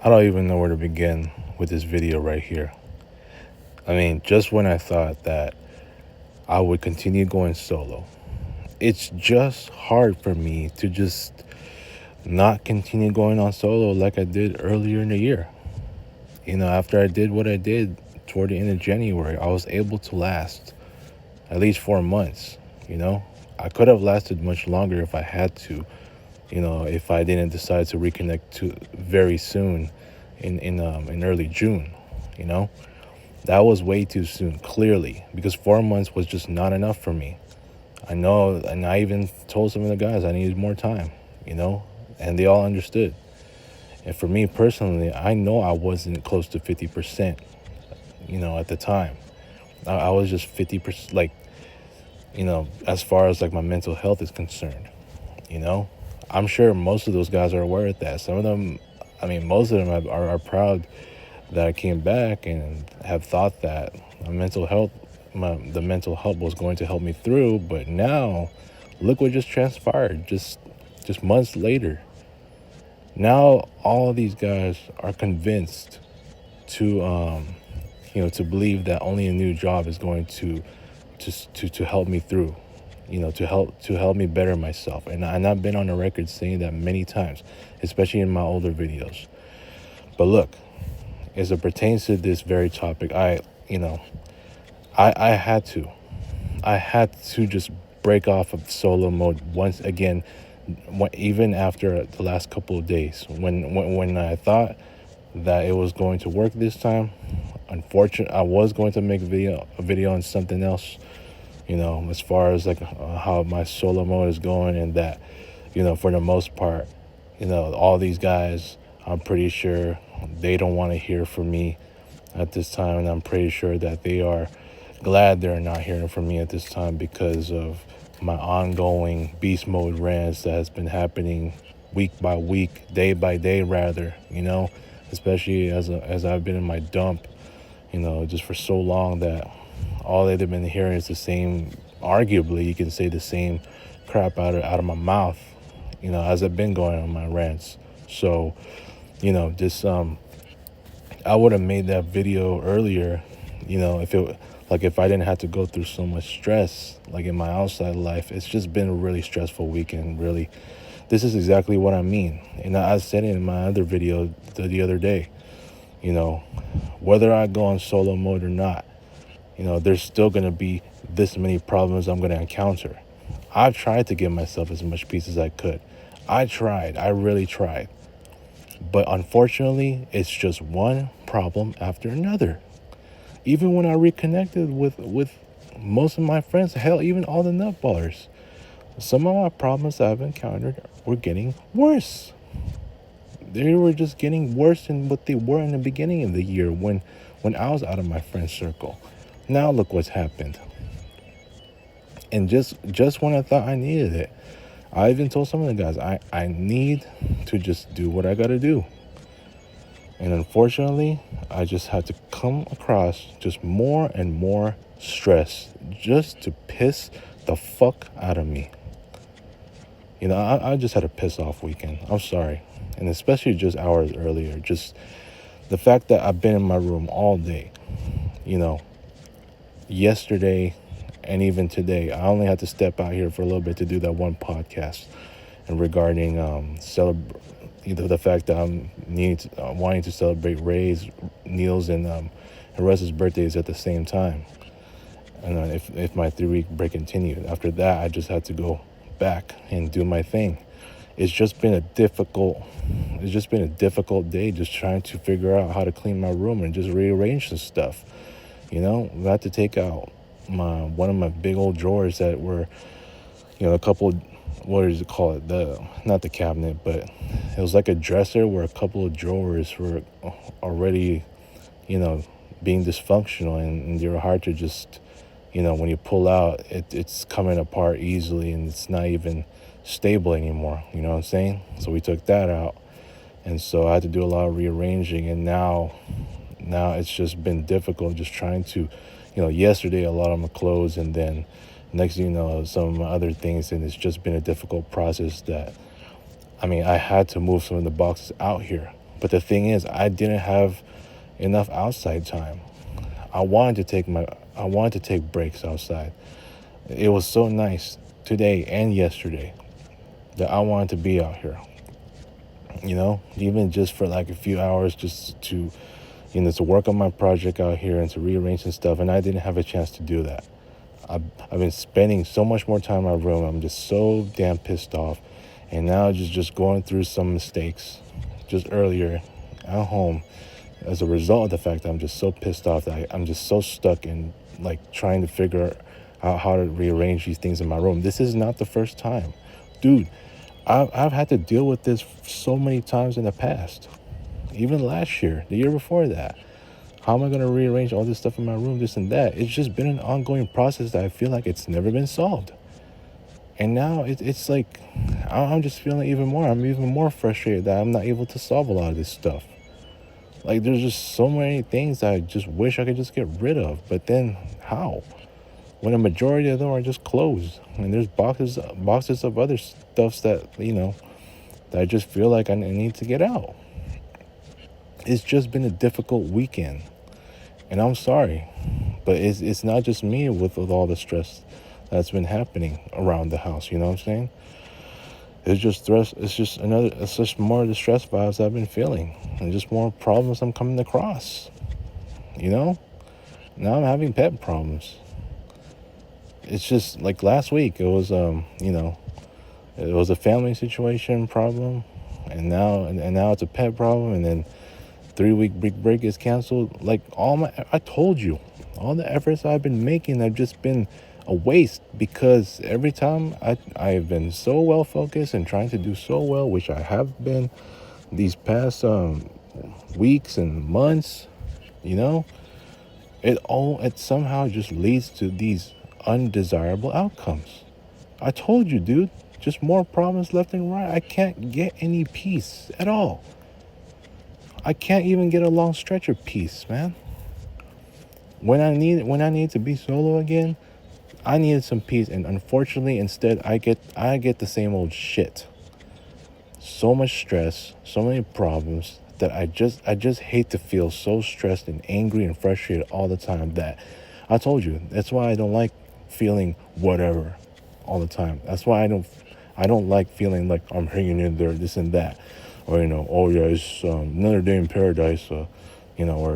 I don't even know where to begin with this video right here. I mean, just when I thought that I would continue going solo, it's just hard for me to just not continue going on solo like I did earlier in the year. After I did what I did toward the end of January, I was able to last at least 4 months. You know, I could have lasted much longer if I had to. If I didn't decide to reconnect to very soon in early June. You know, that was way too soon, clearly, because 4 months was just not enough for me. I know, and I even told some of the guys I needed more time. You know, and they all understood. And for me personally, I know I wasn't close to 50%. At the time, I was just 50%, like, as far as like my mental health is concerned. You know, I'm sure most of those guys are aware of that. Some of them, I mean, most of them are proud that I came back and have thought that my mental health, the mental health was going to help me through. But now, look what just transpired. Just months later. Now all of these guys are convinced to, to believe that only a new job is going to help me through. To help me better myself. And I've been on the record saying that many times, especially in my older videos. But look, as it pertains to this very topic, I had to just break off of solo mode once again, even after the last couple of days when I thought that it was going to work this time. Unfortunately, I was going to make a video on something else, as far as like how my solo mode is going, and that, for the most part, all these guys, I'm pretty sure they don't want to hear from me at this time, and I'm pretty sure that they are glad they're not hearing from me at this time because of my ongoing beast mode rants that has been happening week by week, day by day, rather. Especially as I've been in my dump, just for so long that all they've been hearing is the same. Arguably, you can say the same crap out of my mouth, as I've been going on my rants. So, just I would have made that video earlier, if I didn't have to go through so much stress, like in my outside life. It's just been a really stressful weekend, really. This is exactly what I mean. And I said it in my other video the other day, whether I go on solo mode or not, there's still going to be this many problems I'm going to encounter. I've tried to give myself as much peace as I could. I really tried. But unfortunately, it's just one problem after another. Even when I reconnected with most of my friends, hell, even all the nutballers, some of my problems I've encountered were getting worse. They were just getting worse than what they were in the beginning of the year when I was out of my friend circle. Now look what's happened. And just when I thought I needed it, I even told some of the guys, I need to just do what I got to do. And unfortunately, I just had to come across just more and more stress just to piss the fuck out of me. I just had a piss off weekend. I'm sorry. And especially just hours earlier. Just the fact that I've been in my room all day, yesterday and even today. I only had to step out here for a little bit to do that one podcast, and regarding the fact that I'm wanting to celebrate Ray's, Neil's, and Russ's birthdays at the same time. And if my 3-week break continued, after that, I just had to go back and do my thing. It's just been a difficult day, just trying to figure out how to clean my room and just rearrange some stuff. I had to take out one of my big old drawers that were, a couple, what does it call it? Not the cabinet, but it was like a dresser where a couple of drawers were already, being dysfunctional, and they were hard to just, when you pull out, it's coming apart easily, and it's not even stable anymore. You know what I'm saying? So we took that out, and so I had to do a lot of rearranging, and now it's just been difficult just trying to, yesterday a lot of my clothes, and then Next thing you know, some other things, and it's just been a difficult process that, I mean, I had to move some of the boxes out here. But the thing is, I didn't have enough outside time. I wanted to take my I wanted to take breaks outside. It was so nice today and yesterday that I wanted to be out here. Even just for like a few hours, just to to work on my project out here and to rearrange some stuff. And I didn't have a chance to do that. I've been spending so much more time in my room. I'm just so damn pissed off. And now just going through some mistakes just earlier at home as a result of the fact that I'm just so pissed off that I'm just so stuck in like trying to figure out how to rearrange these things in my room. This is not the first time. Dude, I've had to deal with this so many times in the past. Even last year, the year before that. How am I going to rearrange all this stuff in my room, this and that? It's just been an ongoing process that I feel like it's never been solved. And now it's like, I'm just feeling even more. I'm even more frustrated that I'm not able to solve a lot of this stuff. Like, there's just so many things that I just wish I could just get rid of. But then, how? When a majority of them are just closed. And there's boxes of other stuffs that, that I just feel like I need to get out. It's just been a difficult weekend. And I'm sorry, but it's not just me with all the stress that's been happening around the house. You know what I'm saying? It's just stress. It's just more of the stress vibes I've been feeling, and just more problems I'm coming across. You know, now I'm having pet problems. It's just like last week. It was it was a family situation problem, and now it's a pet problem, and then 3 week break is canceled. Like I told you, all the efforts I've been making have just been a waste because every time I've been so well focused and trying to do so well, which I have been these past weeks and months, you know, it somehow just leads to these undesirable outcomes. I told you, dude, just more problems left and right. I can't get any peace at all. I can't even get a long stretch of peace, man. When I need to be solo again, I needed some peace, and unfortunately, instead, I get the same old shit. So much stress, so many problems that I just hate to feel so stressed and angry and frustrated all the time. That I told you, that's why I don't like feeling whatever all the time. That's why I don't like feeling like I'm hanging in there, this and that. Or, oh yeah, it's another day in paradise, or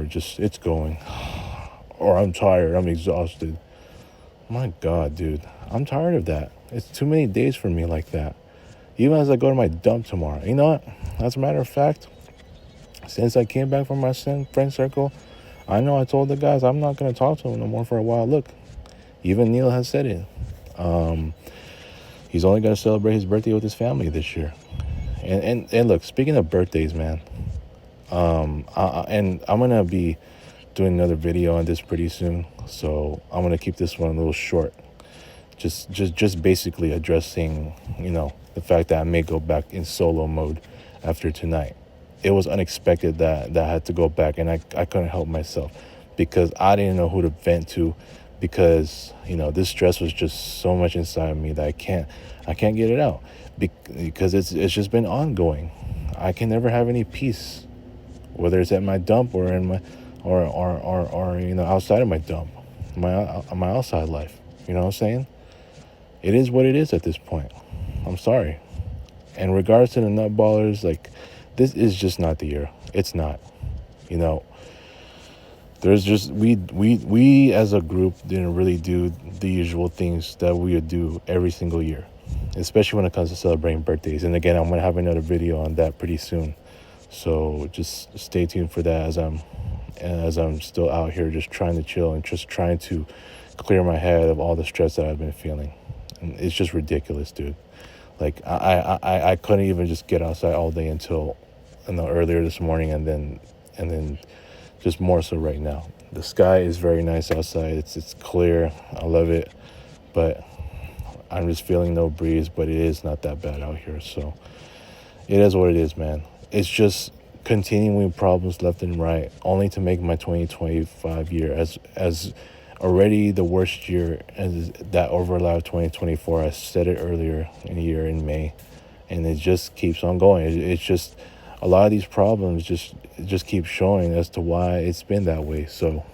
just it's going. Or I'm tired, I'm exhausted. My God, dude, I'm tired of that. It's too many days for me like that. Even as I go to my dump tomorrow. You know what? As a matter of fact, since I came back from my friend circle, I know I told the guys I'm not going to talk to them no more for a while. Look, even Neil has said it. He's only going to celebrate his birthday with his family this year. And look, speaking of birthdays, man, and I'm gonna be doing another video on this pretty soon, so I'm gonna keep this one a little short. Just basically addressing, the fact that I may go back in solo mode after tonight. It was unexpected that I had to go back, and I couldn't help myself because I didn't know who to vent to, because this stress was just so much inside of me that I can't get it out because it's just been ongoing. I can never have any peace, whether it's at my dump or in my or outside of my dump, my outside life. You know what I'm saying? It is what it is at this point. I'm sorry. In regards to the nutballers, like, this is just not the year. It's not. There's just we as a group didn't really do the usual things that we would do every single year, especially when it comes to celebrating birthdays. And again, I'm gonna have another video on that pretty soon, so just stay tuned for that as I'm still out here just trying to chill and just trying to clear my head of all the stress that I've been feeling. And it's just ridiculous, dude. Like, I couldn't even just get outside all day until earlier this morning, and then just more so right now. The sky is very nice outside. It's clear. I love it. But I'm just feeling no breeze, but it is not that bad out here. So it is what it is, man. It's just continuing problems left and right, only to make my 2025 year as already the worst year as that overlap 2024. I said it earlier in the year in May, and it just keeps on going. It's just a lot of these problems just keep showing as to why it's been that way. So,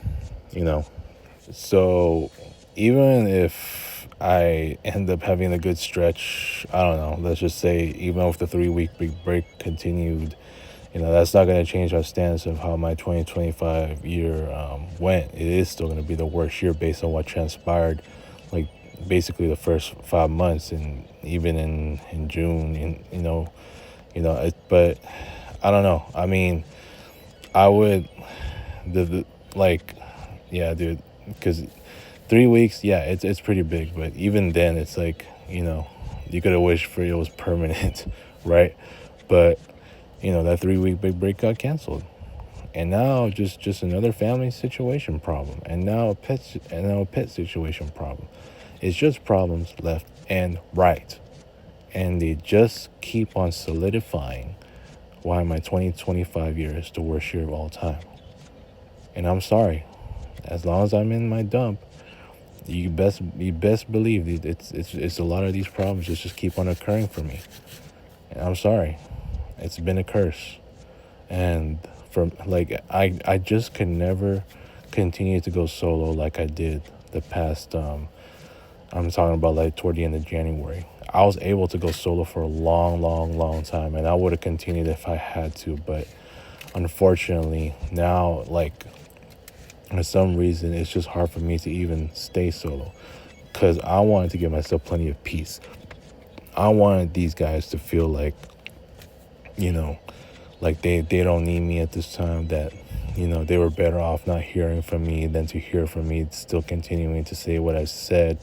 you know, so even if I end up having a good stretch, I don't know, let's just say even if the 3 week big break continued, that's not going to change my stance of how my 2025 year went. It is still going to be the worst year based on what transpired, like basically the first 5 months, and even in June, and but I don't know. I mean, I would the like, yeah, dude, because 3 weeks, yeah, it's pretty big, but even then, it's like, you could have wished for it was permanent, right? But that 3 week big break got canceled, and now just another family situation problem, and now a pet situation problem. It's just problems left and right, and they just keep on solidifying why my 2025 year is the worst year of all time. And I'm sorry, as long as I'm in my dump, you best believe it's a lot of these problems just keep on occurring for me. And I'm sorry, it's been a curse. And from like I just could never continue to go solo like I did the past. I'm talking about like toward the end of January. I was able to go solo for a long, long, long time, and I would have continued if I had to. But unfortunately, now, like, for some reason, it's just hard for me to even stay solo, because I wanted to give myself plenty of peace. I wanted these guys to feel like, you know, like they don't need me at this time, that, they were better off not hearing from me than to hear from me, still continuing to say what I said,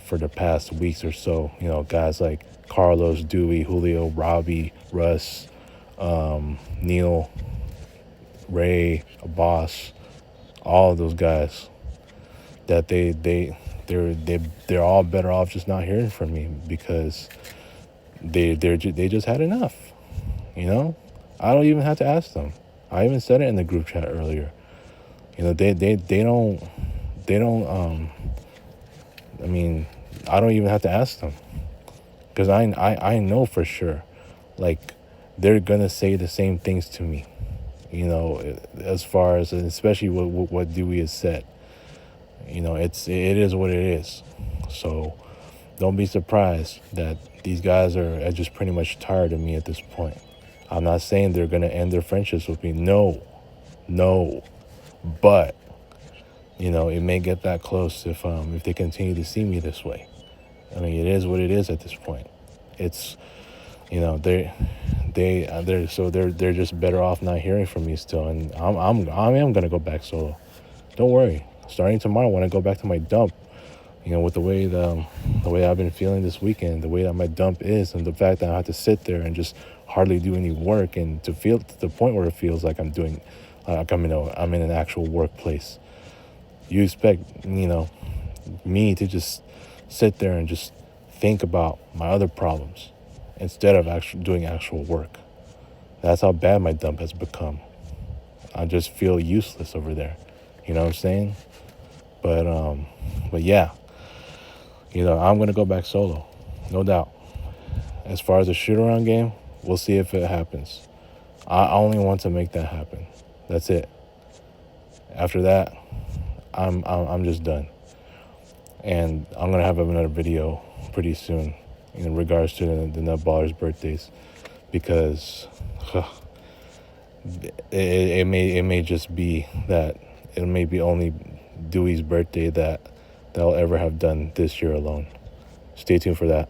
for the past weeks or so. Guys like Carlos, Dewey, Julio, Robbie, Russ, Neil, Ray, Boss, all of those guys, that they're all better off just not hearing from me, because they just had enough. I don't even have to ask them. I even said it in the group chat earlier. They don't. I mean, I don't even have to ask them, because I know for sure, like, they're gonna say the same things to me. As far as, especially what Dewey has said. It is what it is. So don't be surprised that these guys are just pretty much tired of me at this point. I'm not saying they're gonna end their friendships with me. No, but it may get that close if they continue to see me this way. I mean, it is what it is at this point. It's they're just better off not hearing from me still, and I am gonna go back solo. Don't worry. Starting tomorrow, when I go back to my dump, with the way I've been feeling this weekend, the way that my dump is, and the fact that I have to sit there and just hardly do any work, and to feel to the point where it feels like I'm doing, like I'm in an actual workplace. You expect me to just sit there and just think about my other problems instead of actually doing actual work. That's how bad my dump has become. I just feel useless over there. You know what I'm saying? But yeah, I'm gonna go back solo, no doubt. As far as the shoot around game, we'll see if it happens. I only want to make that happen. That's it. After that, I'm just done. And I'm gonna have another video pretty soon in regards to the Nutballers' birthdays, because it may just be that it may be only Dewey's birthday that I'll ever have done this year alone. Stay tuned for that.